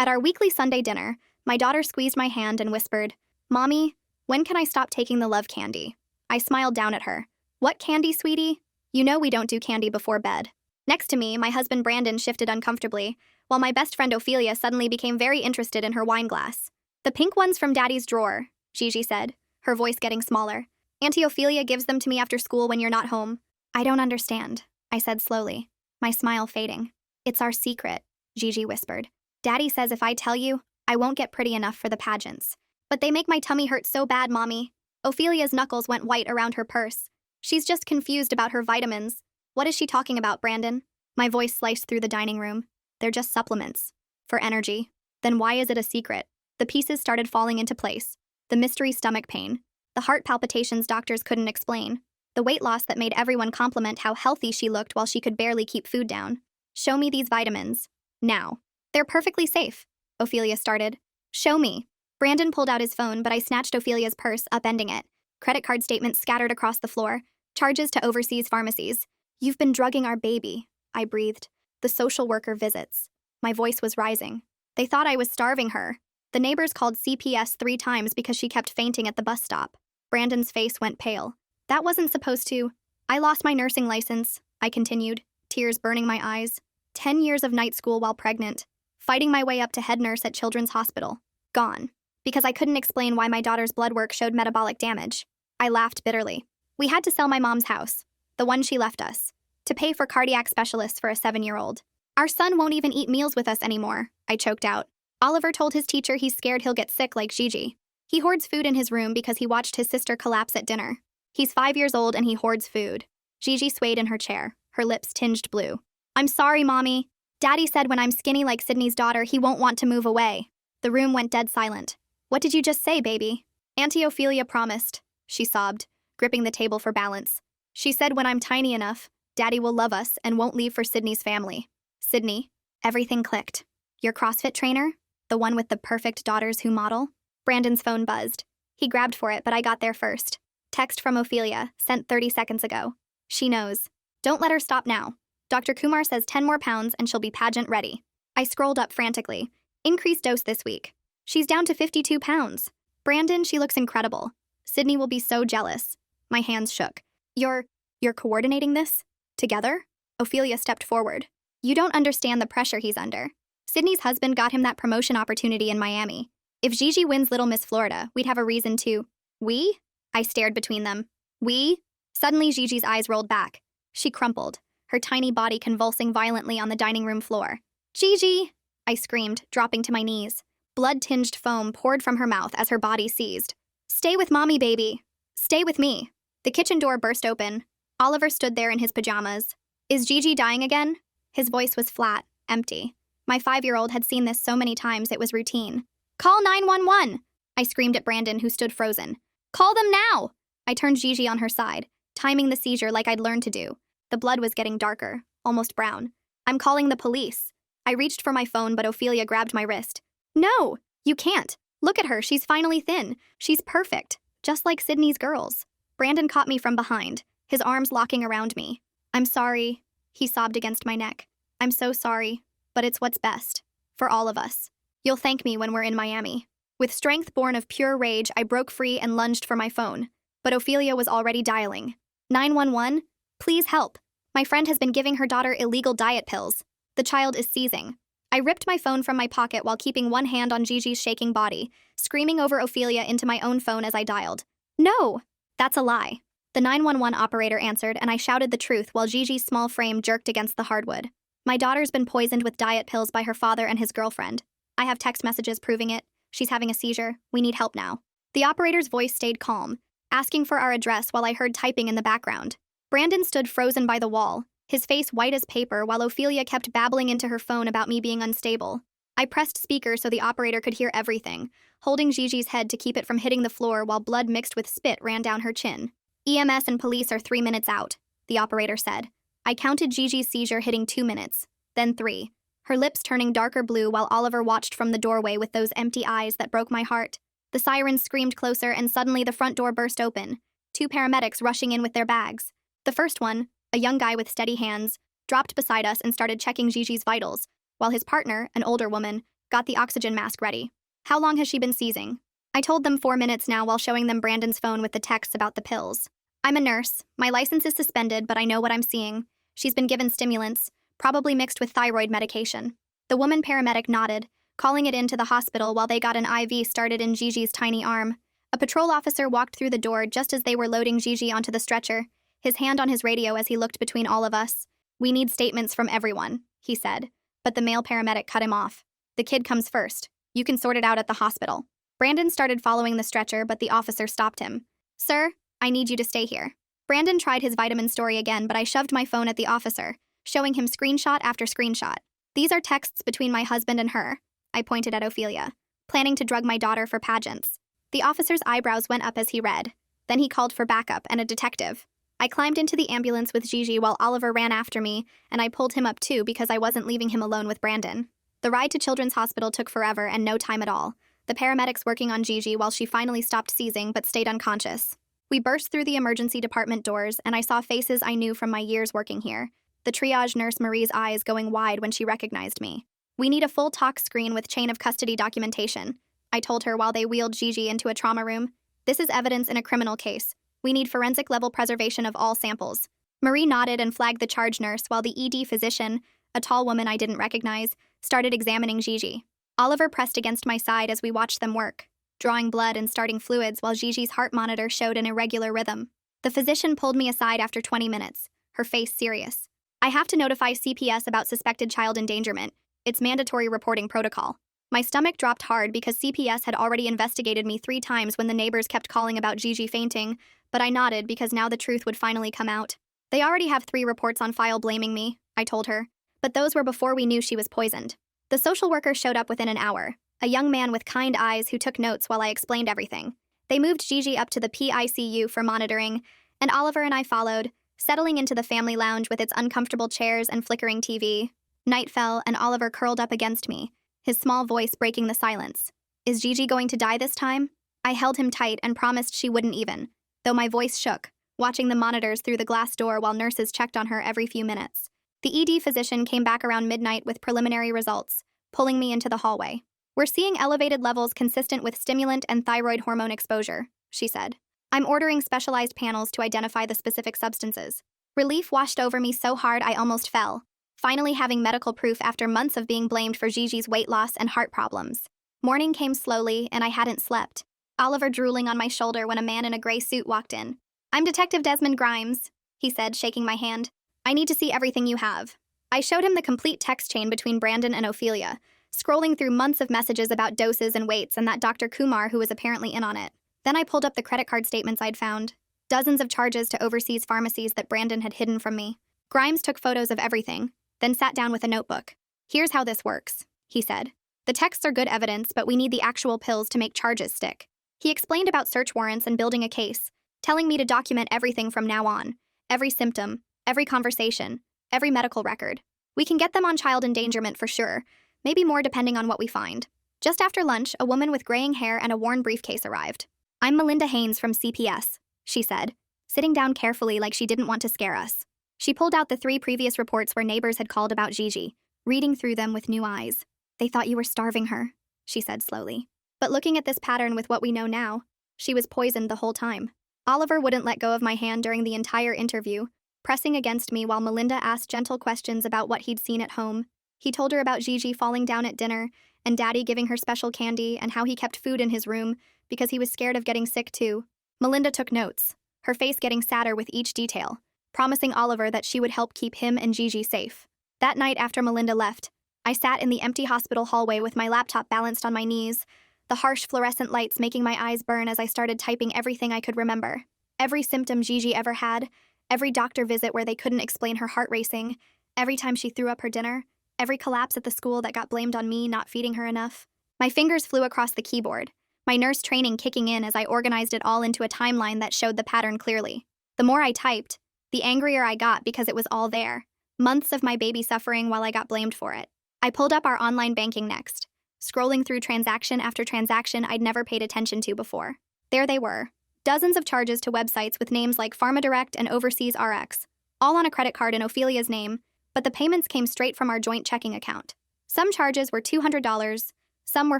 At our weekly Sunday dinner, my daughter squeezed my hand and whispered, "Mommy, when can I stop taking the love candy?" I smiled down at her. "What candy, sweetie? You know we don't do candy before bed." Next to me, my husband Brandon shifted uncomfortably, while my best friend Ophelia suddenly became very interested in her wine glass. "The pink one's from Daddy's drawer," Gigi said, her voice getting smaller. "Auntie Ophelia gives them to me after school when you're not home." "I don't understand," I said slowly, my smile fading. "It's our secret," Gigi whispered. "Daddy says if I tell you, I won't get pretty enough for the pageants. But they make my tummy hurt so bad, Mommy." Ophelia's knuckles went white around her purse. "She's just confused about her vitamins." "What is she talking about, Brandon?" My voice sliced through the dining room. "They're just supplements. For energy." "Then why is it a secret?" The pieces started falling into place. The mystery stomach pain. The heart palpitations doctors couldn't explain. The weight loss that made everyone compliment how healthy she looked while she could barely keep food down. "Show me these vitamins. Now." "They're perfectly safe," Ophelia started. "Show me." Brandon pulled out his phone, but I snatched Ophelia's purse, upending it. Credit card statements scattered across the floor. Charges to overseas pharmacies. "You've been drugging our baby," I breathed. "The social worker visits." My voice was rising. "They thought I was starving her." "The neighbors called CPS 3 times because she kept fainting at the bus stop." Brandon's face went pale. "That wasn't supposed to." "I lost my nursing license," I continued, tears burning my eyes. 10 years of night school while pregnant. Fighting my way up to head nurse at Children's Hospital. Gone. Because I couldn't explain why my daughter's blood work showed metabolic damage. I laughed bitterly. "We had to sell my mom's house, the one she left us, to pay for cardiac specialists for a 7-year-old. Our son won't even eat meals with us anymore," I choked out. "Oliver told his teacher he's scared he'll get sick like Gigi. He hoards food in his room because he watched his sister collapse at dinner. He's 5 years old and he hoards food." Gigi swayed in her chair, her lips tinged blue. "I'm sorry, Mommy. Daddy said when I'm skinny like Sydney's daughter, he won't want to move away." The room went dead silent. "What did you just say, baby?" "Auntie Ophelia promised," she sobbed, gripping the table for balance. "She said when I'm tiny enough, Daddy will love us and won't leave for Sydney's family." "Sydney?" Everything clicked. "Your CrossFit trainer? The one with the perfect daughters who model?" Brandon's phone buzzed. He grabbed for it, but I got there first. Text from Ophelia, sent 30 seconds ago. "She knows. Don't let her stop now. Dr. Kumar says 10 more pounds and she'll be pageant ready." I scrolled up frantically. "Increased dose this week. She's down to 52 pounds. Brandon, she looks incredible. Sydney will be so jealous." My hands shook. You're coordinating this? Together?" Ophelia stepped forward. "You don't understand the pressure he's under. Sydney's husband got him that promotion opportunity in Miami. If Gigi wins Little Miss Florida, we'd have a reason to—" "We?" I stared between them. "We?" Suddenly Gigi's eyes rolled back. She crumpled, her tiny body convulsing violently on the dining room floor. "Gigi!" I screamed, dropping to my knees. Blood-tinged foam poured from her mouth as her body seized. "Stay with Mommy, baby. Stay with me." The kitchen door burst open. Oliver stood there in his pajamas. "Is Gigi dying again?" His voice was flat, empty. My 5-year-old had seen this so many times it was routine. "Call 911!" I screamed at Brandon, who stood frozen. "Call them now!" I turned Gigi on her side, timing the seizure like I'd learned to do. The blood was getting darker, almost brown. "I'm calling the police." I reached for my phone, but Ophelia grabbed my wrist. "No, you can't. Look at her, she's finally thin. She's perfect, just like Sydney's girls." Brandon caught me from behind, his arms locking around me. "I'm sorry," he sobbed against my neck. "I'm so sorry, but it's what's best. For all of us. You'll thank me when we're in Miami." With strength born of pure rage, I broke free and lunged for my phone. But Ophelia was already dialing. 911? Please help. My friend has been giving her daughter illegal diet pills. The child is seizing. I ripped my phone from my pocket while keeping one hand on Gigi's shaking body, screaming over Ophelia into my own phone as I dialed. "No!" "That's a lie." The 911 operator answered, and I shouted the truth while Gigi's small frame jerked against the hardwood. "My daughter's been poisoned with diet pills by her father and his girlfriend. I have text messages proving it. She's having a seizure. We need help now." The operator's voice stayed calm, asking for our address while I heard typing in the background. Brandon stood frozen by the wall, his face white as paper, while Ophelia kept babbling into her phone about me being unstable. I pressed speaker so the operator could hear everything, holding Gigi's head to keep it from hitting the floor while blood mixed with spit ran down her chin. "EMS and police are 3 minutes out," the operator said. I counted Gigi's seizure hitting 2 minutes, then 3, her lips turning darker blue while Oliver watched from the doorway with those empty eyes that broke my heart. The sirens screamed closer, and suddenly the front door burst open, 2 paramedics rushing in with their bags. The first one, a young guy with steady hands, dropped beside us and started checking Gigi's vitals, while his partner, an older woman, Got the oxygen mask ready. How long has she been seizing? I told them 4 minutes now while showing them Brandon's phone with the text about the pills. I'm a nurse. My license is suspended, but I know what I'm seeing. She's been given stimulants, probably mixed with thyroid medication. The woman paramedic nodded, calling it into the hospital while they got an IV started in Gigi's tiny arm. A patrol officer walked through the door just as they were loading Gigi onto the stretcher, his hand on his radio as he looked between all of us. We need statements from everyone, he said, but the male paramedic cut him off. The kid comes first. You can sort it out at the hospital. Brandon started following the stretcher, but the officer stopped him. Sir, I need you to stay here. Brandon tried his vitamin story again, but I shoved my phone at the officer, showing him screenshot after screenshot. These are texts between my husband and her, I pointed at Ophelia, planning to drug my daughter for pageants. The officer's eyebrows went up as he read. Then he called for backup and a detective. I climbed into the ambulance with Gigi while Oliver ran after me, and I pulled him up too because I wasn't leaving him alone with Brandon. The ride to Children's Hospital took forever and no time at all, the paramedics working on Gigi while she finally stopped seizing but stayed unconscious. We burst through the emergency department doors, and I saw faces I knew from my years working here. The triage nurse Marie's eyes going wide when she recognized me. We need a full talk screen with chain of custody documentation, I told her while they wheeled Gigi into a trauma room. This is evidence in a criminal case. We need forensic-level preservation of all samples. Marie nodded and flagged the charge nurse while the ED physician, a tall woman I didn't recognize, started examining Gigi. Oliver pressed against my side as we watched them work, drawing blood and starting fluids while Gigi's heart monitor showed an irregular rhythm. The physician pulled me aside after 20 minutes, her face serious. I have to notify CPS about suspected child endangerment. It's mandatory reporting protocol. My stomach dropped hard because CPS had already investigated me 3 times when the neighbors kept calling about Gigi fainting, but I nodded because now the truth would finally come out. They already have 3 reports on file blaming me, I told her, but those were before we knew she was poisoned. The social worker showed up within an hour, a young man with kind eyes who took notes while I explained everything. They moved Gigi up to the PICU for monitoring, and Oliver and I followed, settling into the family lounge with its uncomfortable chairs and flickering TV. Night fell, and Oliver curled up against me, his small voice breaking the silence. Is Gigi going to die this time? I held him tight and promised she wouldn't even, though my voice shook, watching the monitors through the glass door while nurses checked on her every few minutes. The ED physician came back around midnight with preliminary results, pulling me into the hallway. We're seeing elevated levels consistent with stimulant and thyroid hormone exposure, she said. I'm ordering specialized panels to identify the specific substances. Relief washed over me so hard I almost fell, finally having medical proof after months of being blamed for Gigi's weight loss and heart problems. Morning came slowly, and I hadn't slept. Oliver drooling on my shoulder when a man in a gray suit walked in. I'm Detective Desmond Grimes, he said, shaking my hand. I need to see everything you have. I showed him the complete text chain between Brandon and Ophelia, scrolling through months of messages about doses and weights and that Dr. Kumar who was apparently in on it. Then I pulled up the credit card statements I'd found. Dozens of charges to overseas pharmacies that Brandon had hidden from me. Grimes took photos of everything, then sat down with a notebook. Here's how this works, he said. The texts are good evidence, but we need the actual pills to make charges stick. He explained about search warrants and building a case, telling me to document everything from now on. Every symptom, every conversation, every medical record. We can get them on child endangerment for sure, maybe more depending on what we find. Just after lunch, a woman with graying hair and a worn briefcase arrived. I'm Melinda Haynes from CPS, she said, sitting down carefully like she didn't want to scare us. She pulled out the 3 previous reports where neighbors had called about Gigi, reading through them with new eyes. They thought you were starving her, she said slowly. But looking at this pattern with what we know now, she was poisoned the whole time. Oliver wouldn't let go of my hand during the entire interview, pressing against me while Melinda asked gentle questions about what he'd seen at home. He told her about Gigi falling down at dinner, and Daddy giving her special candy, and how he kept food in his room because he was scared of getting sick too. Melinda took notes, her face getting sadder with each detail, promising Oliver that she would help keep him and Gigi safe. That night after Melinda left, I sat in the empty hospital hallway with my laptop balanced on my knees, the harsh fluorescent lights making my eyes burn as I started typing everything I could remember. Every symptom Gigi ever had, every doctor visit where they couldn't explain her heart racing, every time she threw up her dinner, every collapse at the school that got blamed on me not feeding her enough. My fingers flew across the keyboard, my nurse training kicking in as I organized it all into a timeline that showed the pattern clearly. The more I typed, the angrier I got because it was all there. Months of my baby suffering while I got blamed for it. I pulled up our online banking next, scrolling through transaction after transaction I'd never paid attention to before. There they were. Dozens of charges to websites with names like PharmaDirect and Overseas RX, all on a credit card in Ophelia's name, but the payments came straight from our joint checking account. Some charges were $200, Some were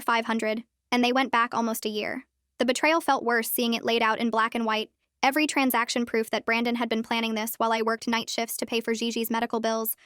500, and they went back almost a year. The betrayal felt worse seeing it laid out in black and white, every transaction proof that Brandon had been planning this while I worked night shifts to pay for Gigi's medical bills.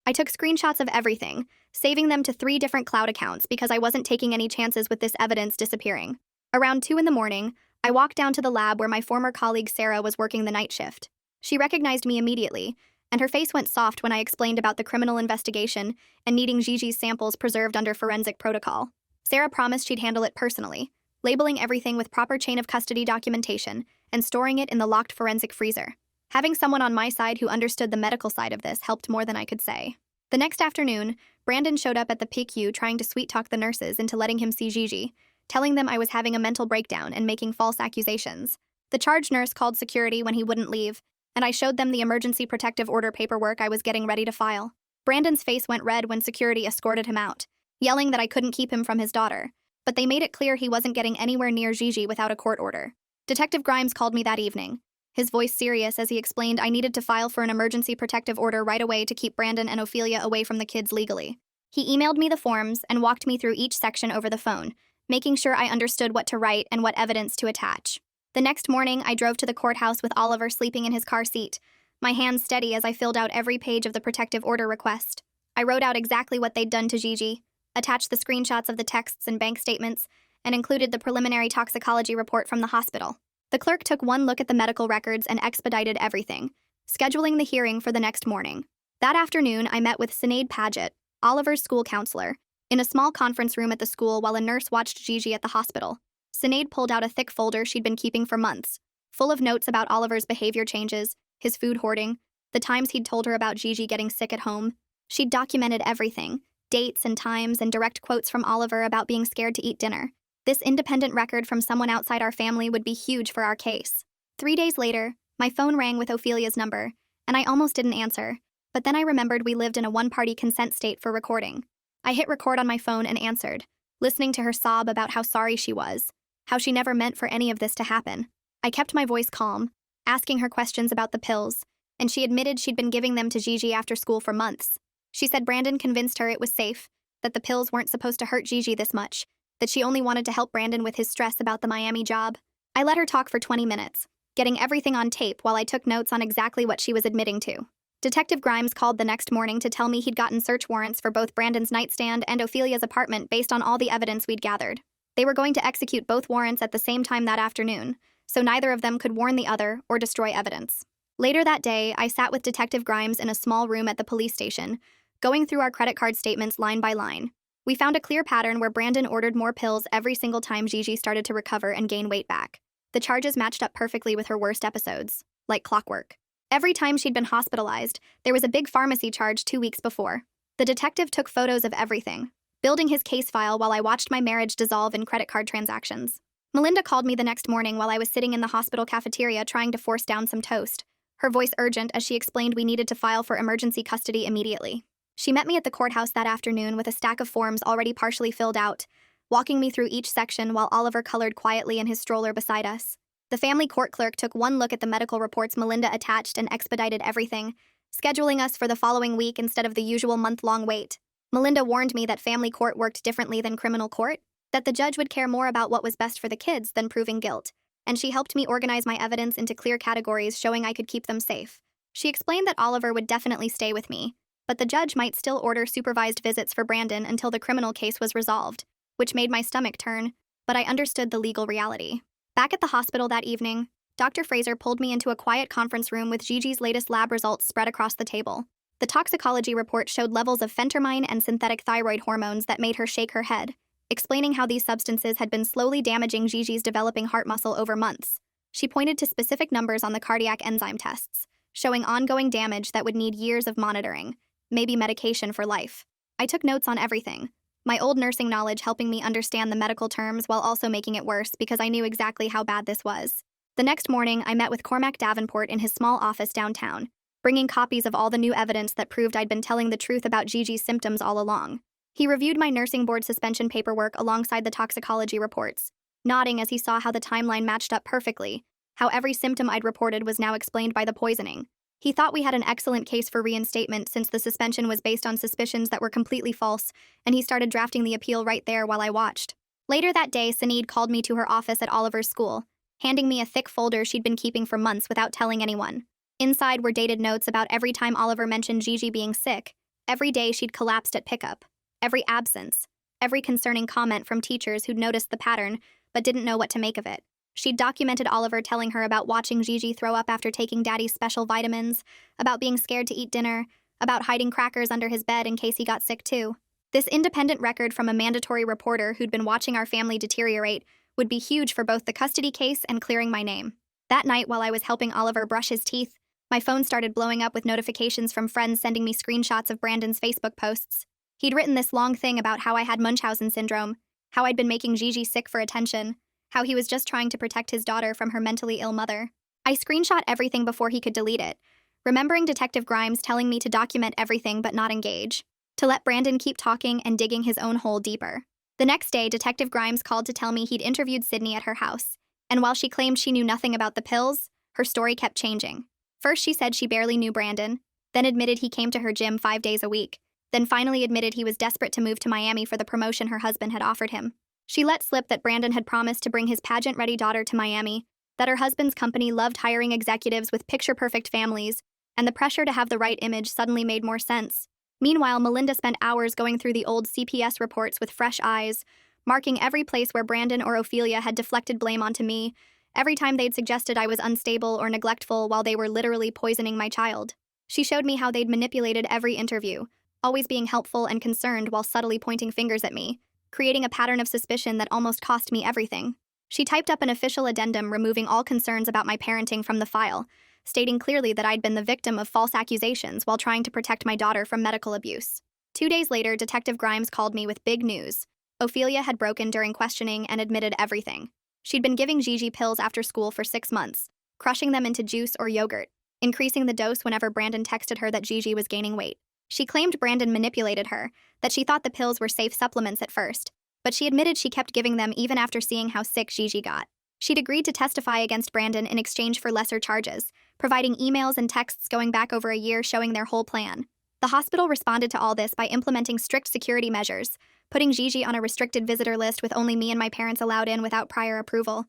I took screenshots of everything, saving them to 3 different cloud accounts because I wasn't taking any chances with this evidence disappearing. Around 2 in the morning, I walked down to the lab where my former colleague Sarah was working the night shift. She recognized me immediately, and her face went soft when I explained about the criminal investigation and needing Gigi's samples preserved under forensic protocol. Sarah promised she'd handle it personally, labeling everything with proper chain of custody documentation and storing it in the locked forensic freezer. Having someone on my side who understood the medical side of this helped more than I could say. The next afternoon, Brandon showed up at the PICU trying to sweet-talk the nurses into letting him see Gigi, telling them I was having a mental breakdown and making false accusations. The charge nurse called security when he wouldn't leave, and I showed them the emergency protective order paperwork I was getting ready to file. Brandon's face went red when security escorted him out, yelling that I couldn't keep him from his daughter, but they made it clear he wasn't getting anywhere near Gigi without a court order. Detective Grimes called me that evening, his voice serious as he explained I needed to file for an emergency protective order right away to keep Brandon and Ophelia away from the kids legally. He emailed me the forms and walked me through each section over the phone, making sure I understood what to write and what evidence to attach. The next morning, I drove to the courthouse with Oliver sleeping in his car seat, my hands steady as I filled out every page of the protective order request. I wrote out exactly what they'd done to Gigi, attached the screenshots of the texts and bank statements, and included the preliminary toxicology report from the hospital. The clerk took one look at the medical records and expedited everything, scheduling the hearing for the next morning. That afternoon, I met with Sinead Paget, Oliver's school counselor, in a small conference room at the school while a nurse watched Gigi at the hospital. Sinead pulled out a thick folder she'd been keeping for months, full of notes about Oliver's behavior changes, his food hoarding, the times he'd told her about Gigi getting sick at home. She'd documented everything, dates and times and direct quotes from Oliver about being scared to eat dinner. This independent record from someone outside our family would be huge for our case. 3 days later, my phone rang with Ophelia's number, and I almost didn't answer, but then I remembered we lived in a one-party consent state for recording. I hit record on my phone and answered, listening to her sob about how sorry she was, how she never meant for any of this to happen. I kept my voice calm, asking her questions about the pills, and she admitted she'd been giving them to Gigi after school for months. She said Brandon convinced her it was safe, that the pills weren't supposed to hurt Gigi this much, that she only wanted to help Brandon with his stress about the Miami job. I let her talk for 20 minutes, getting everything on tape while I took notes on exactly what she was admitting to. Detective Grimes called the next morning to tell me he'd gotten search warrants for both Brandon's nightstand and Ophelia's apartment based on all the evidence we'd gathered. They were going to execute both warrants at the same time that afternoon, so neither of them could warn the other or destroy evidence. Later that day, I sat with Detective Grimes in a small room at the police station, going through our credit card statements line by line. We found a clear pattern where Brandon ordered more pills every single time Gigi started to recover and gain weight back. The charges matched up perfectly with her worst episodes, like clockwork. Every time she'd been hospitalized, there was a big pharmacy charge 2 weeks before. The detective took photos of everything, building his case file while I watched my marriage dissolve in credit card transactions. Melinda called me the next morning while I was sitting in the hospital cafeteria trying to force down some toast, her voice urgent as she explained we needed to file for emergency custody immediately. She met me at the courthouse that afternoon with a stack of forms already partially filled out, walking me through each section while Oliver colored quietly in his stroller beside us. The family court clerk took one look at the medical reports Melinda attached and expedited everything, scheduling us for the following week instead of the usual month-long wait. Melinda warned me that family court worked differently than criminal court, that the judge would care more about what was best for the kids than proving guilt, and she helped me organize my evidence into clear categories showing I could keep them safe. She explained that Oliver would definitely stay with me, but the judge might still order supervised visits for Brandon until the criminal case was resolved, which made my stomach turn, but I understood the legal reality. Back at the hospital that evening, Dr. Fraser pulled me into a quiet conference room with Gigi's latest lab results spread across the table. The toxicology report showed levels of phentermine and synthetic thyroid hormones that made her shake her head, explaining how these substances had been slowly damaging Gigi's developing heart muscle over months. She pointed to specific numbers on the cardiac enzyme tests, showing ongoing damage that would need years of monitoring, maybe medication for life. I took notes on everything, my old nursing knowledge helping me understand the medical terms while also making it worse because I knew exactly how bad this was. The next morning, I met with Cormac Davenport in his small office downtown, bringing copies of all the new evidence that proved I'd been telling the truth about Gigi's symptoms all along. He reviewed my nursing board suspension paperwork alongside the toxicology reports, nodding as he saw how the timeline matched up perfectly, how every symptom I'd reported was now explained by the poisoning. He thought we had an excellent case for reinstatement since the suspension was based on suspicions that were completely false, and he started drafting the appeal right there while I watched. Later that day, Sinead called me to her office at Oliver's school, handing me a thick folder she'd been keeping for months without telling anyone. Inside were dated notes about every time Oliver mentioned Gigi being sick, every day she'd collapsed at pickup, every absence, every concerning comment from teachers who'd noticed the pattern but didn't know what to make of it. She'd documented Oliver telling her about watching Gigi throw up after taking Daddy's special vitamins, about being scared to eat dinner, about hiding crackers under his bed in case he got sick too. This independent record from a mandatory reporter who'd been watching our family deteriorate would be huge for both the custody case and clearing my name. That night, while I was helping Oliver brush his teeth, my phone started blowing up with notifications from friends sending me screenshots of Brandon's Facebook posts. He'd written this long thing about how I had Munchausen syndrome, how I'd been making Gigi sick for attention, how he was just trying to protect his daughter from her mentally ill mother. I screenshot everything before he could delete it, remembering Detective Grimes telling me to document everything but not engage, to let Brandon keep talking and digging his own hole deeper. The next day, Detective Grimes called to tell me he'd interviewed Sydney at her house, and while she claimed she knew nothing about the pills, her story kept changing. First she said she barely knew Brandon, then admitted he came to her gym 5 days a week, then finally admitted he was desperate to move to Miami for the promotion her husband had offered him. She let slip that Brandon had promised to bring his pageant-ready daughter to Miami, that her husband's company loved hiring executives with picture-perfect families, and the pressure to have the right image suddenly made more sense. Meanwhile, Melinda spent hours going through the old CPS reports with fresh eyes, marking every place where Brandon or Ophelia had deflected blame onto me, every time they'd suggested I was unstable or neglectful while they were literally poisoning my child. She showed me how they'd manipulated every interview, always being helpful and concerned while subtly pointing fingers at me, creating a pattern of suspicion that almost cost me everything. She typed up an official addendum removing all concerns about my parenting from the file, stating clearly that I'd been the victim of false accusations while trying to protect my daughter from medical abuse. 2 days later, Detective Grimes called me with big news. Ophelia had broken during questioning and admitted everything. She'd been giving Gigi pills after school for 6 months, crushing them into juice or yogurt, increasing the dose whenever Brandon texted her that Gigi was gaining weight. She claimed Brandon manipulated her, that she thought the pills were safe supplements at first, but she admitted she kept giving them even after seeing how sick Gigi got. She'd agreed to testify against Brandon in exchange for lesser charges, providing emails and texts going back over a year showing their whole plan. The hospital responded to all this by implementing strict security measures, putting Gigi on a restricted visitor list with only me and my parents allowed in without prior approval.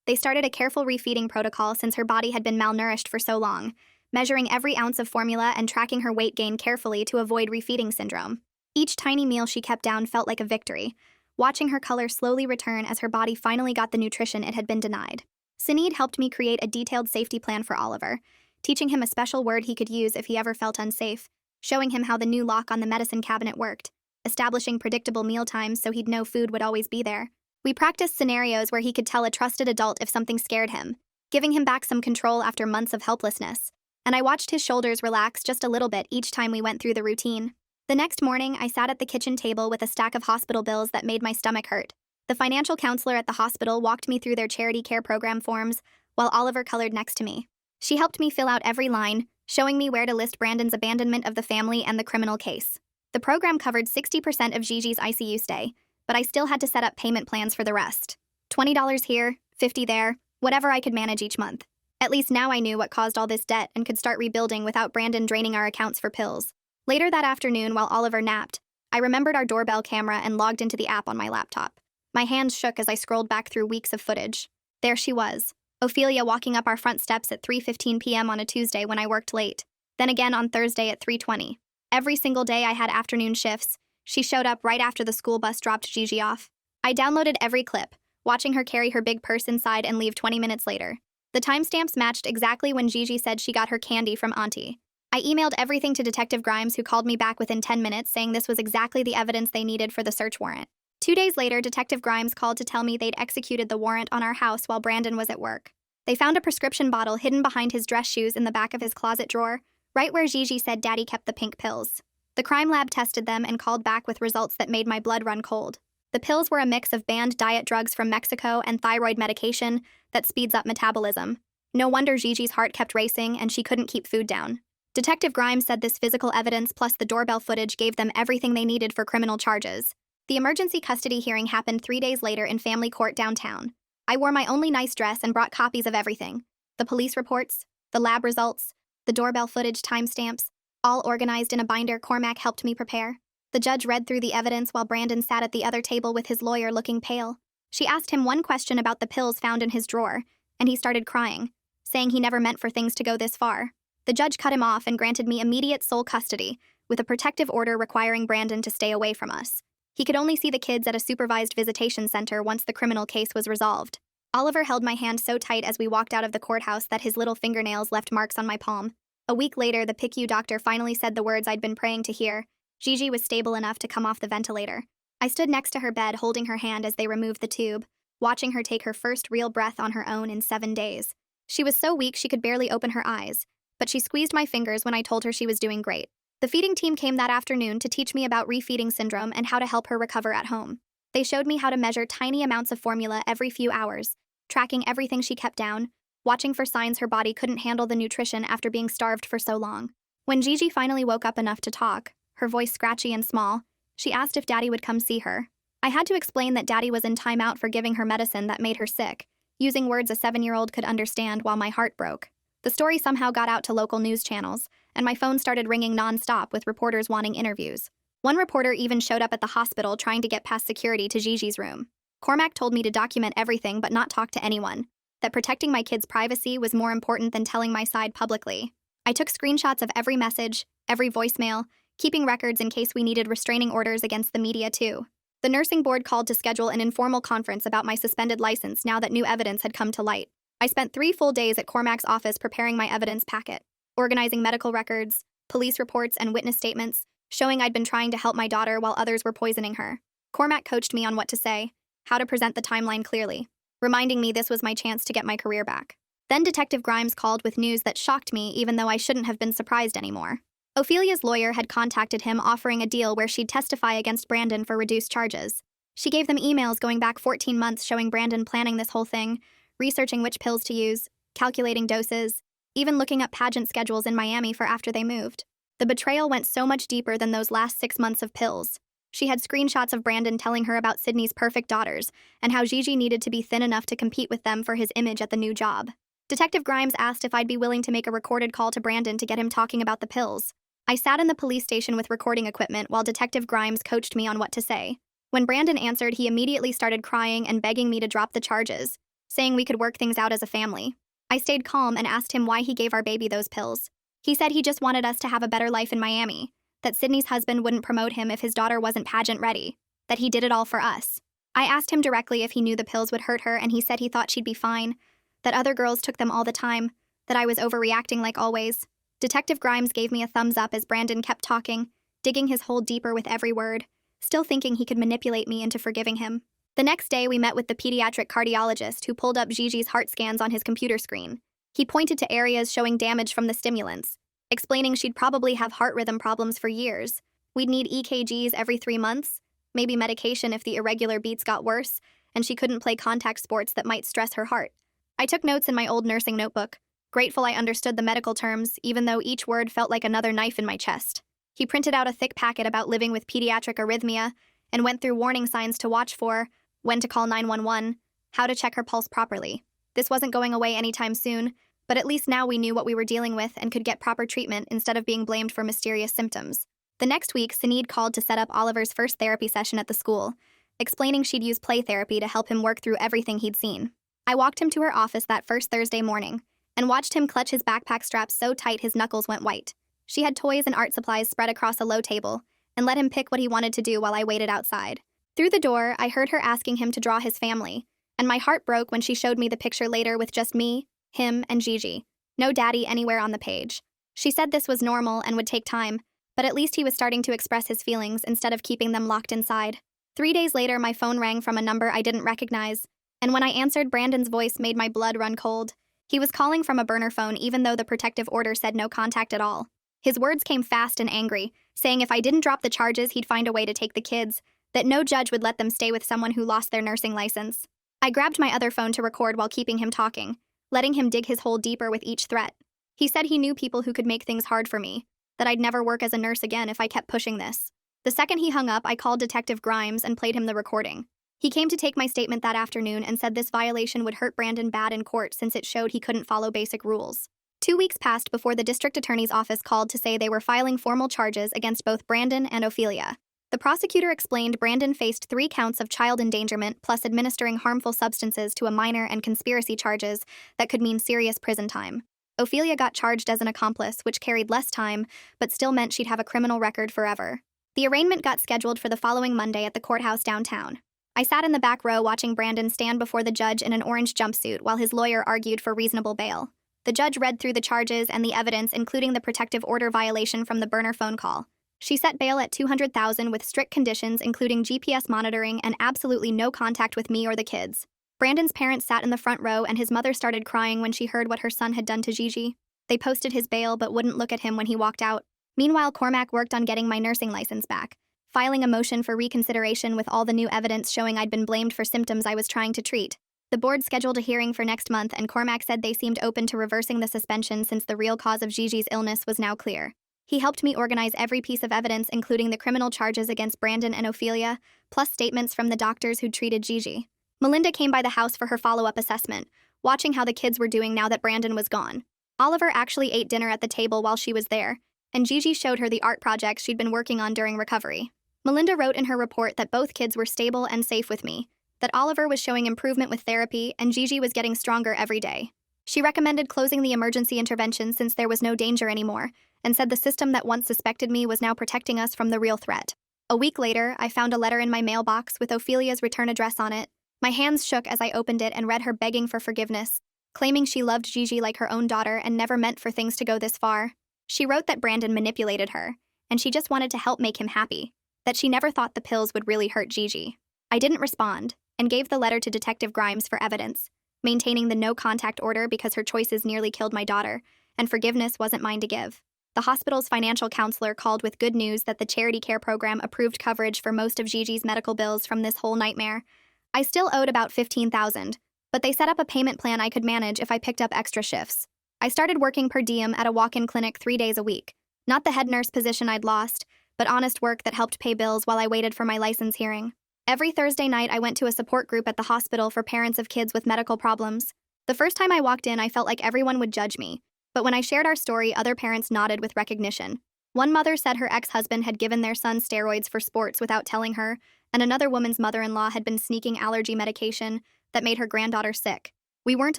They started a careful refeeding protocol since her body had been malnourished for so long, measuring every ounce of formula and tracking her weight gain carefully to avoid refeeding syndrome. Each tiny meal she kept down felt like a victory, watching her color slowly return as her body finally got the nutrition it had been denied. Sinead helped me create a detailed safety plan for Oliver, teaching him a special word he could use if he ever felt unsafe, showing him how the new lock on the medicine cabinet worked, establishing predictable meal times so he'd know food would always be there. We practiced scenarios where he could tell a trusted adult if something scared him, giving him back some control after months of helplessness, and I watched his shoulders relax just a little bit each time we went through the routine. The next morning, I sat at the kitchen table with a stack of hospital bills that made my stomach hurt. The financial counselor at the hospital walked me through their charity care program forms, while Oliver colored next to me. She helped me fill out every line, showing me where to list Brandon's abandonment of the family and the criminal case. The program covered 60% of Gigi's ICU stay, but I still had to set up payment plans for the rest. $20 here, $50 there, whatever I could manage each month. At least now I knew what caused all this debt and could start rebuilding without Brandon draining our accounts for pills. Later that afternoon, while Oliver napped, I remembered our doorbell camera and logged into the app on my laptop. My hands shook as I scrolled back through weeks of footage. There she was, Ophelia walking up our front steps at 3:15 p.m. on a Tuesday when I worked late, then again on Thursday at 3:20. Every single day I had afternoon shifts, she showed up right after the school bus dropped Gigi off. I downloaded every clip, watching her carry her big purse inside and leave 20 minutes later. The timestamps matched exactly when Gigi said she got her candy from Auntie. I emailed everything to Detective Grimes, who called me back within 10 minutes saying this was exactly the evidence they needed for the search warrant. 2 days later, Detective Grimes called to tell me they'd executed the warrant on our house while Brandon was at work. They found a prescription bottle hidden behind his dress shoes in the back of his closet drawer, right where Gigi said Daddy kept the pink pills. The crime lab tested them and called back with results that made my blood run cold. The pills were a mix of banned diet drugs from Mexico and thyroid medication that speeds up metabolism. No wonder Gigi's heart kept racing and she couldn't keep food down. Detective Grimes said this physical evidence plus the doorbell footage gave them everything they needed for criminal charges. The emergency custody hearing happened 3 days later in family court downtown. I wore my only nice dress and brought copies of everything: the police reports, the lab results, the doorbell footage timestamps, all organized in a binder Cormac helped me prepare. The judge read through the evidence while Brandon sat at the other table with his lawyer looking pale. She asked him one question about the pills found in his drawer, and he started crying, saying he never meant for things to go this far. The judge cut him off and granted me immediate sole custody, with a protective order requiring Brandon to stay away from us. He could only see the kids at a supervised visitation center once the criminal case was resolved. Oliver held my hand so tight as we walked out of the courthouse that his little fingernails left marks on my palm. A week later, the PICU doctor finally said the words I'd been praying to hear. Gigi was stable enough to come off the ventilator. I stood next to her bed holding her hand as they removed the tube, watching her take her first real breath on her own in 7 days. She was so weak she could barely open her eyes, but she squeezed my fingers when I told her she was doing great. The feeding team came that afternoon to teach me about refeeding syndrome and how to help her recover at home. They showed me how to measure tiny amounts of formula every few hours, tracking everything she kept down, watching for signs her body couldn't handle the nutrition after being starved for so long. When Gigi finally woke up enough to talk, her voice scratchy and small, she asked if Daddy would come see her. I had to explain that Daddy was in timeout for giving her medicine that made her sick, using words a 7-year-old could understand while my heart broke. The story somehow got out to local news channels, and my phone started ringing non-stop with reporters wanting interviews. One reporter even showed up at the hospital trying to get past security to Gigi's room. Cormac told me to document everything but not talk to anyone, that protecting my kids' privacy was more important than telling my side publicly. I took screenshots of every message, every voicemail, keeping records in case we needed restraining orders against the media too. The nursing board called to schedule an informal conference about my suspended license now that new evidence had come to light. I spent 3 full days at Cormac's office preparing my evidence packet, organizing medical records, police reports, and witness statements, showing I'd been trying to help my daughter while others were poisoning her. Cormac coached me on what to say, how to present the timeline clearly, reminding me this was my chance to get my career back. Then Detective Grimes called with news that shocked me even though I shouldn't have been surprised anymore. Ophelia's lawyer had contacted him offering a deal where she'd testify against Brandon for reduced charges. She gave them emails going back 14 months showing Brandon planning this whole thing, researching which pills to use, calculating doses, even looking up pageant schedules in Miami for after they moved. The betrayal went so much deeper than those last 6 months of pills. She had screenshots of Brandon telling her about Sydney's perfect daughters and how Gigi needed to be thin enough to compete with them for his image at the new job. Detective Grimes asked if I'd be willing to make a recorded call to Brandon to get him talking about the pills. I sat in the police station with recording equipment while Detective Grimes coached me on what to say. When Brandon answered, he immediately started crying and begging me to drop the charges, saying we could work things out as a family. I stayed calm and asked him why he gave our baby those pills. He said he just wanted us to have a better life in Miami, that Sydney's husband wouldn't promote him if his daughter wasn't pageant ready, that he did it all for us. I asked him directly if he knew the pills would hurt her, and he said he thought she'd be fine, that other girls took them all the time, that I was overreacting like always. Detective Grimes gave me a thumbs up as Brandon kept talking, digging his hole deeper with every word, still thinking he could manipulate me into forgiving him. The next day, we met with the pediatric cardiologist who pulled up Gigi's heart scans on his computer screen. He pointed to areas showing damage from the stimulants, explaining she'd probably have heart rhythm problems for years. We'd need EKGs every 3 months, maybe medication if the irregular beats got worse, and she couldn't play contact sports that might stress her heart. I took notes in my old nursing notebook, grateful I understood the medical terms, even though each word felt like another knife in my chest. He printed out a thick packet about living with pediatric arrhythmia and went through warning signs to watch for, when to call 911, how to check her pulse properly. This wasn't going away anytime soon, but at least now we knew what we were dealing with and could get proper treatment instead of being blamed for mysterious symptoms. The next week, Sinead called to set up Oliver's first therapy session at the school, explaining she'd use play therapy to help him work through everything he'd seen. I walked him to her office that first Thursday morning and watched him clutch his backpack straps so tight his knuckles went white. She had toys and art supplies spread across a low table and let him pick what he wanted to do while I waited outside. Through the door, I heard her asking him to draw his family, and my heart broke when she showed me the picture later with just me, him, and Gigi. No daddy anywhere on the page. She said this was normal and would take time, but at least he was starting to express his feelings instead of keeping them locked inside. 3 days later, my phone rang from a number I didn't recognize, and when I answered, Brandon's voice made my blood run cold. He was calling from a burner phone even though the protective order said no contact at all. His words came fast and angry, saying if I didn't drop the charges, he'd find a way to take the kids, that no judge would let them stay with someone who lost their nursing license. I grabbed my other phone to record while keeping him talking, letting him dig his hole deeper with each threat. He said he knew people who could make things hard for me, that I'd never work as a nurse again if I kept pushing this. The second he hung up, I called Detective Grimes and played him the recording. He came to take my statement that afternoon and said this violation would hurt Brandon bad in court since it showed he couldn't follow basic rules. 2 weeks passed before the district attorney's office called to say they were filing formal charges against both Brandon and Ophelia. The prosecutor explained Brandon faced 3 counts of child endangerment plus administering harmful substances to a minor and conspiracy charges that could mean serious prison time. Ophelia got charged as an accomplice, which carried less time, but still meant she'd have a criminal record forever. The arraignment got scheduled for the following Monday at the courthouse downtown. I sat in the back row watching Brandon stand before the judge in an orange jumpsuit while his lawyer argued for reasonable bail. The judge read through the charges and the evidence, including the protective order violation from the burner phone call. She set bail at $200,000 with strict conditions, including GPS monitoring and absolutely no contact with me or the kids. Brandon's parents sat in the front row, and his mother started crying when she heard what her son had done to Gigi. They posted his bail but wouldn't look at him when he walked out. Meanwhile, Cormac worked on getting my nursing license back, filing a motion for reconsideration with all the new evidence showing I'd been blamed for symptoms I was trying to treat. The board scheduled a hearing for next month, and Cormac said they seemed open to reversing the suspension since the real cause of Gigi's illness was now clear. He helped me organize every piece of evidence, including the criminal charges against Brandon and Ophelia, plus statements from the doctors who'd treated Gigi. Melinda came by the house for her follow-up assessment, watching how the kids were doing now that Brandon was gone. Oliver actually ate dinner at the table while she was there, and Gigi showed her the art projects she'd been working on during recovery. Melinda wrote in her report that both kids were stable and safe with me, that Oliver was showing improvement with therapy, and Gigi was getting stronger every day. She recommended closing the emergency intervention since there was no danger anymore, and said the system that once suspected me was now protecting us from the real threat. A week later, I found a letter in my mailbox with Ophelia's return address on it. My hands shook as I opened it and read her begging for forgiveness, claiming she loved Gigi like her own daughter and never meant for things to go this far. She wrote that Brandon manipulated her, and she just wanted to help make him happy, that she never thought the pills would really hurt Gigi. I didn't respond, and gave the letter to Detective Grimes for evidence, maintaining the no-contact order because her choices nearly killed my daughter, and forgiveness wasn't mine to give. The hospital's financial counselor called with good news that the charity care program approved coverage for most of Gigi's medical bills from this whole nightmare. I still owed about $15,000, but they set up a payment plan I could manage if I picked up extra shifts. I started working per diem at a walk-in clinic 3 days a week. Not the head nurse position I'd lost, but honest work that helped pay bills while I waited for my license hearing. Every Thursday night, I went to a support group at the hospital for parents of kids with medical problems. The first time I walked in, I felt like everyone would judge me, but when I shared our story, other parents nodded with recognition. One mother said her ex-husband had given their son steroids for sports without telling her, and another woman's mother-in-law had been sneaking allergy medication that made her granddaughter sick. We weren't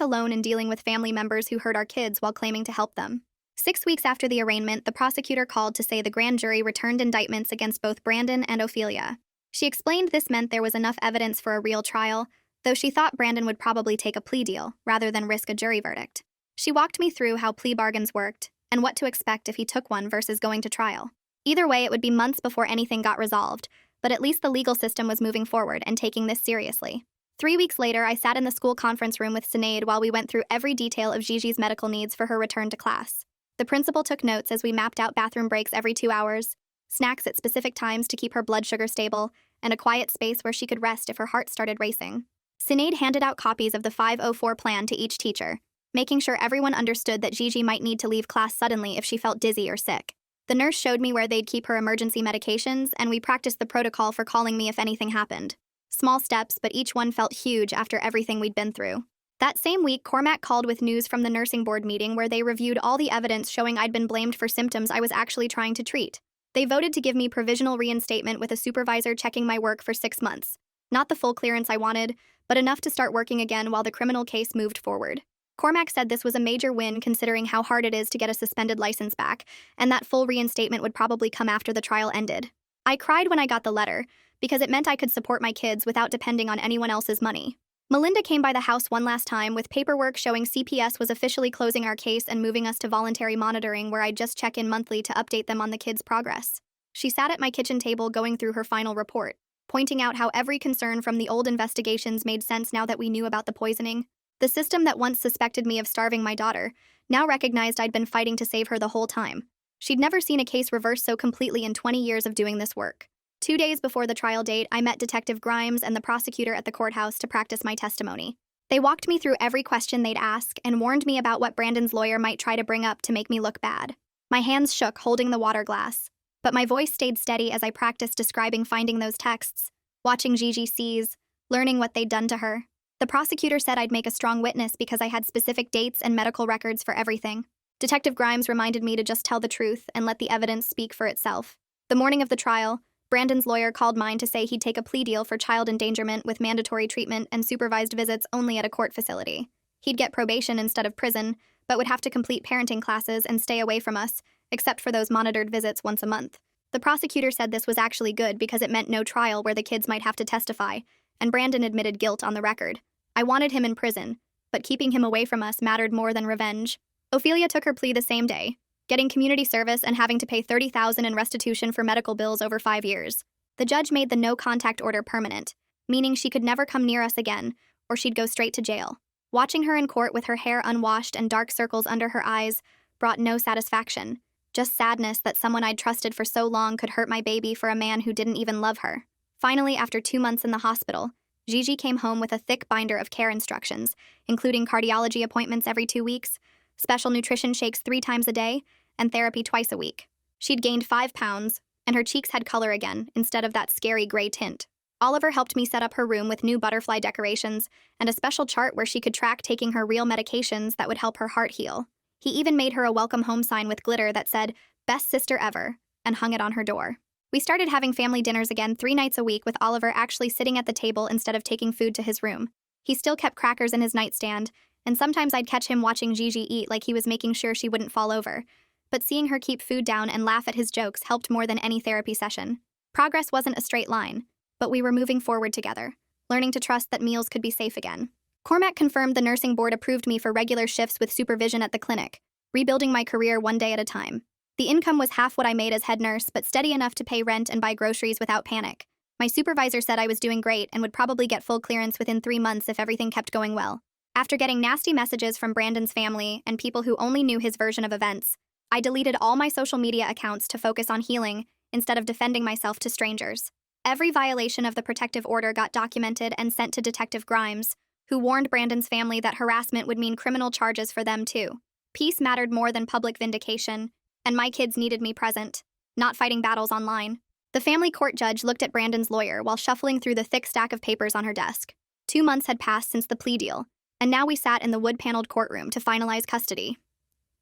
alone in dealing with family members who hurt our kids while claiming to help them. 6 weeks after the arraignment, the prosecutor called to say the grand jury returned indictments against both Brandon and Ophelia. She explained this meant there was enough evidence for a real trial, though she thought Brandon would probably take a plea deal rather than risk a jury verdict. She walked me through how plea bargains worked and what to expect if he took one versus going to trial. Either way, it would be months before anything got resolved, but at least the legal system was moving forward and taking this seriously. 3 weeks later, I sat in the school conference room with Sinead while we went through every detail of Gigi's medical needs for her return to class. The principal took notes as we mapped out bathroom breaks every 2 hours, snacks at specific times to keep her blood sugar stable, and a quiet space where she could rest if her heart started racing. Sinead handed out copies of the 504 plan to each teacher, making sure everyone understood that Gigi might need to leave class suddenly if she felt dizzy or sick. The nurse showed me where they'd keep her emergency medications, and we practiced the protocol for calling me if anything happened. Small steps, but each one felt huge after everything we'd been through. That same week, Cormac called with news from the nursing board meeting where they reviewed all the evidence showing I'd been blamed for symptoms I was actually trying to treat. They voted to give me provisional reinstatement with a supervisor checking my work for 6 months. Not the full clearance I wanted, but enough to start working again while the criminal case moved forward. Cormac said this was a major win considering how hard it is to get a suspended license back, and that full reinstatement would probably come after the trial ended. I cried when I got the letter, because it meant I could support my kids without depending on anyone else's money. Melinda came by the house one last time with paperwork showing CPS was officially closing our case and moving us to voluntary monitoring where I'd just check in monthly to update them on the kids' progress. She sat at my kitchen table going through her final report, pointing out how every concern from the old investigations made sense now that we knew about the poisoning. The system that once suspected me of starving my daughter now recognized I'd been fighting to save her the whole time. She'd never seen a case reversed so completely in 20 years of doing this work. 2 days before the trial date, I met Detective Grimes and the prosecutor at the courthouse to practice my testimony. They walked me through every question they'd ask and warned me about what Brandon's lawyer might try to bring up to make me look bad. My hands shook holding the water glass, but my voice stayed steady as I practiced describing finding those texts, watching Gigi seize, learning what they'd done to her. The prosecutor said I'd make a strong witness because I had specific dates and medical records for everything. Detective Grimes reminded me to just tell the truth and let the evidence speak for itself. The morning of the trial, Brandon's lawyer called mine to say he'd take a plea deal for child endangerment with mandatory treatment and supervised visits only at a court facility. He'd get probation instead of prison, but would have to complete parenting classes and stay away from us, except for those monitored visits once a month. The prosecutor said this was actually good because it meant no trial where the kids might have to testify, and Brandon admitted guilt on the record. I wanted him in prison, but keeping him away from us mattered more than revenge. Ophelia took her plea the same day, getting community service and having to pay $30,000 in restitution for medical bills over 5 years. The judge made the no-contact order permanent, meaning she could never come near us again, or she'd go straight to jail. Watching her in court with her hair unwashed and dark circles under her eyes brought no satisfaction, just sadness that someone I'd trusted for so long could hurt my baby for a man who didn't even love her. Finally, after 2 months in the hospital, Gigi came home with a thick binder of care instructions, including cardiology appointments every 2 weeks, special nutrition shakes 3 times a day, and therapy twice a week. She'd gained 5 pounds, and her cheeks had color again, instead of that scary gray tint. Oliver helped me set up her room with new butterfly decorations and a special chart where she could track taking her real medications that would help her heart heal. He even made her a welcome home sign with glitter that said, "Best sister ever," and hung it on her door. We started having family dinners again 3 nights a week with Oliver actually sitting at the table instead of taking food to his room. He still kept crackers in his nightstand, and sometimes I'd catch him watching Gigi eat like he was making sure she wouldn't fall over. But seeing her keep food down and laugh at his jokes helped more than any therapy session. Progress wasn't a straight line, but we were moving forward together, learning to trust that meals could be safe again. Cormac confirmed the nursing board approved me for regular shifts with supervision at the clinic, rebuilding my career one day at a time. The income was half what I made as head nurse, but steady enough to pay rent and buy groceries without panic. My supervisor said I was doing great and would probably get full clearance within 3 months if everything kept going well. After getting nasty messages from Brandon's family and people who only knew his version of events, I deleted all my social media accounts to focus on healing instead of defending myself to strangers. Every violation of the protective order got documented and sent to Detective Grimes, who warned Brandon's family that harassment would mean criminal charges for them too. Peace mattered more than public vindication, and my kids needed me present, not fighting battles online. The family court judge looked at Brandon's lawyer while shuffling through the thick stack of papers on her desk. 2 months had passed since the plea deal, and now we sat in the wood-paneled courtroom to finalize custody.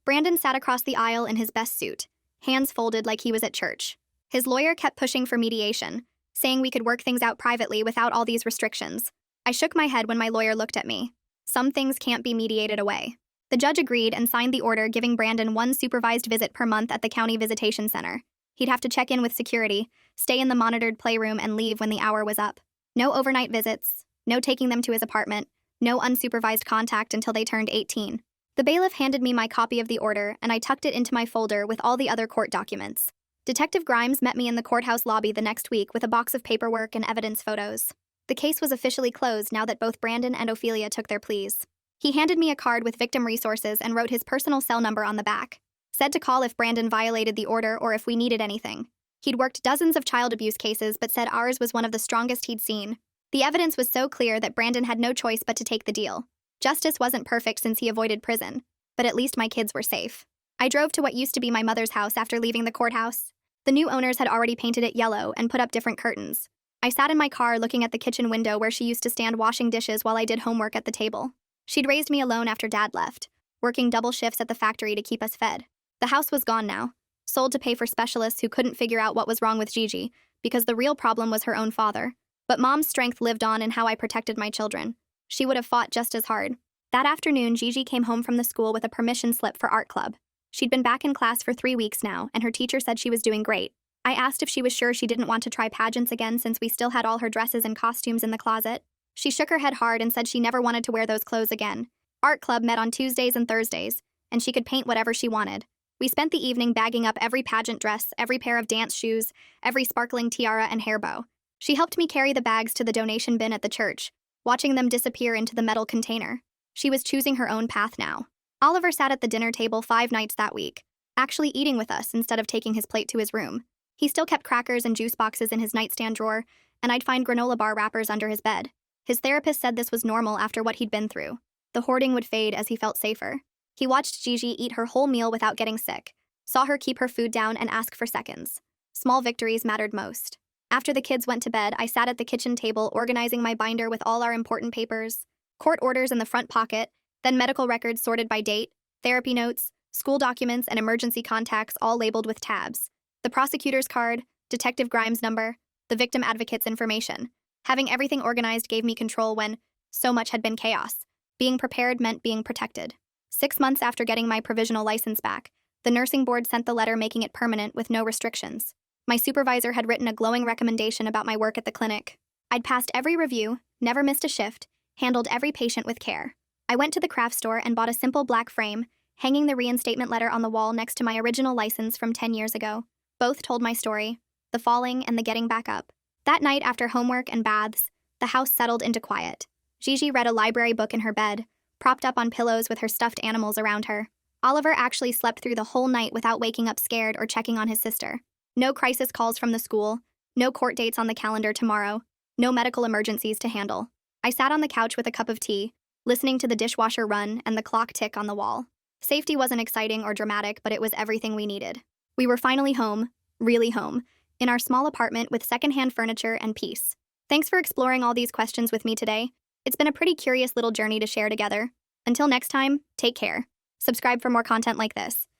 Brandon sat across the aisle in his best suit, hands folded like he was at church. His lawyer kept pushing for mediation, saying we could work things out privately without all these restrictions. I shook my head when my lawyer looked at me. Some things can't be mediated away. The judge agreed and signed the order giving Brandon 1 supervised visit per month at the county visitation center. He'd have to check in with security, stay in the monitored playroom, and leave when the hour was up. No overnight visits, no taking them to his apartment, no unsupervised contact until they turned 18. The bailiff handed me my copy of the order, and I tucked it into my folder with all the other court documents. Detective Grimes met me in the courthouse lobby the next week with a box of paperwork and evidence photos. The case was officially closed now that both Brandon and Ophelia took their pleas. He handed me a card with victim resources and wrote his personal cell number on the back. Said to call if Brandon violated the order or if we needed anything. He'd worked dozens of child abuse cases but said ours was one of the strongest he'd seen. The evidence was so clear that Brandon had no choice but to take the deal. Justice wasn't perfect since he avoided prison, but at least my kids were safe. I drove to what used to be my mother's house after leaving the courthouse. The new owners had already painted it yellow and put up different curtains. I sat in my car looking at the kitchen window where she used to stand washing dishes while I did homework at the table. She'd raised me alone after Dad left, working double shifts at the factory to keep us fed. The house was gone now, sold to pay for specialists who couldn't figure out what was wrong with Gigi, because the real problem was her own father. But Mom's strength lived on in how I protected my children. She would have fought just as hard. That afternoon, Gigi came home from the school with a permission slip for art club. She'd been back in class for 3 weeks now, and her teacher said she was doing great. I asked if she was sure she didn't want to try pageants again since we still had all her dresses and costumes in the closet. She shook her head hard and said she never wanted to wear those clothes again. Art club met on Tuesdays and Thursdays, and she could paint whatever she wanted. We spent the evening bagging up every pageant dress, every pair of dance shoes, every sparkling tiara and hair bow. She helped me carry the bags to the donation bin at the church, watching them disappear into the metal container. She was choosing her own path now. Oliver sat at the dinner table 5 nights that week, actually eating with us instead of taking his plate to his room. He still kept crackers and juice boxes in his nightstand drawer, and I'd find granola bar wrappers under his bed. His therapist said this was normal after what he'd been through. The hoarding would fade as he felt safer. He watched Gigi eat her whole meal without getting sick, saw her keep her food down and ask for seconds. Small victories mattered most. After the kids went to bed, I sat at the kitchen table organizing my binder with all our important papers, court orders in the front pocket, then medical records sorted by date, therapy notes, school documents, and emergency contacts all labeled with tabs. The prosecutor's card, Detective Grimes' number, the victim advocate's information. Having everything organized gave me control when so much had been chaos. Being prepared meant being protected. 6 months after getting my provisional license back, the nursing board sent the letter making it permanent with no restrictions. My supervisor had written a glowing recommendation about my work at the clinic. I'd passed every review, never missed a shift, handled every patient with care. I went to the craft store and bought a simple black frame, hanging the reinstatement letter on the wall next to my original license from 10 years ago. Both told my story, the falling and the getting back up. That night, after homework and baths, the house settled into quiet. Gigi read a library book in her bed, propped up on pillows with her stuffed animals around her. Oliver actually slept through the whole night without waking up scared or checking on his sister. No crisis calls from the school, no court dates on the calendar tomorrow, no medical emergencies to handle. I sat on the couch with a cup of tea, listening to the dishwasher run and the clock tick on the wall. Safety wasn't exciting or dramatic, but it was everything we needed. We were finally home, really home, in our small apartment with secondhand furniture and peace. Thanks for exploring all these questions with me today. It's been a pretty curious little journey to share together. Until next time, take care. Subscribe for more content like this.